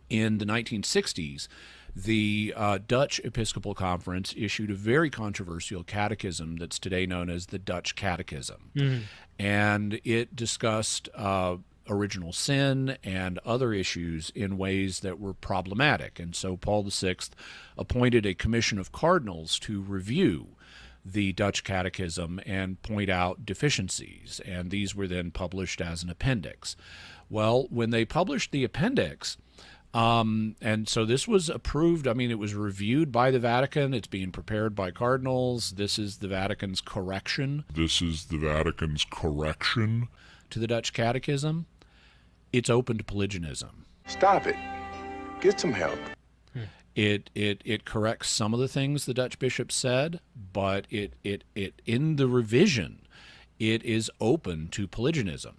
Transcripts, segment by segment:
In the 1960s, the Dutch Episcopal Conference issued a very controversial catechism that's today known as the Dutch Catechism. And it discussed original sin and other issues in ways that were problematic. And so Paul VI appointed a commission of cardinals to review the Dutch Catechism and point out deficiencies, and these were then published as an appendix. Well, when they published the appendix, and so this was approved, I mean, it was reviewed by the Vatican, it's being prepared by cardinals, this is the Vatican's correction. This is the Vatican's correction to the Dutch Catechism. It's open to Polygenism. Stop it. Get some help. It corrects some of the things the Dutch bishop said, but it in the revision, it is open to Polygenism.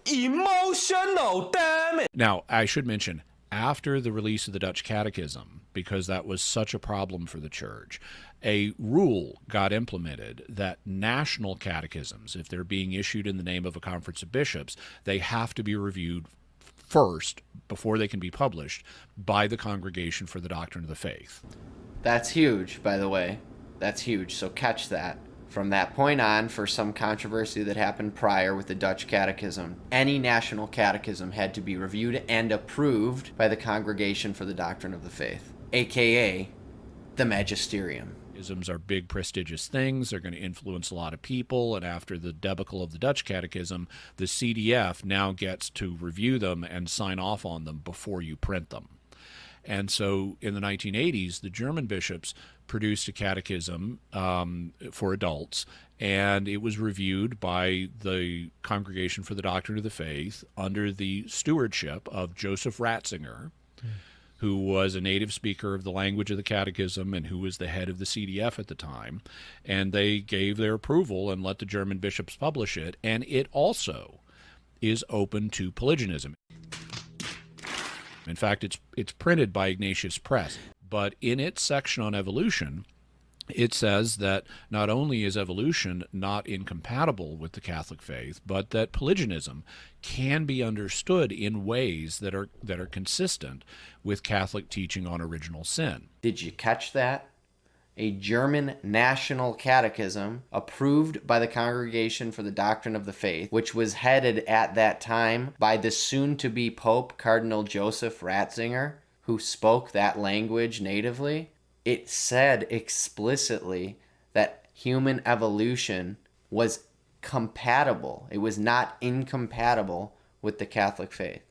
Emotional, damn it! Now, I should mention, after the release of the Dutch Catechism, because that was such a problem for the church, a rule got implemented that national catechisms, if they're being issued in the name of a conference of bishops, they have to be reviewed first, before they can be published, by the Congregation for the Doctrine of the Faith. That's huge, by the way. That's huge, so catch that. From that point on, for some controversy that happened prior with the Dutch Catechism, any national catechism had to be reviewed and approved by the Congregation for the Doctrine of the Faith, aka the Magisterium. Catechisms are big, prestigious things. They're going to influence a lot of people, and after the debacle of the Dutch Catechism, the CDF now gets to review them and sign off on them before you print them. And so in the 1980s, the German bishops produced a catechism for adults, and it was reviewed by the Congregation for the Doctrine of the Faith under the stewardship of Joseph Ratzinger, who was a native speaker of the language of the catechism and who was the head of the CDF at the time. And they gave their approval and let the German bishops publish it, and it also is open to Polygenism. In fact, it's printed by Ignatius Press, but in its section on evolution, it says that not only is evolution not incompatible with the Catholic faith, but that Polygenism can be understood in ways that are consistent with Catholic teaching on original sin. Did you catch that? A German national catechism approved by the Congregation for the Doctrine of the Faith, which was headed at that time by the soon-to-be Pope Cardinal Joseph Ratzinger, who spoke that language natively. It said explicitly that human evolution was compatible. It was not incompatible with the Catholic faith.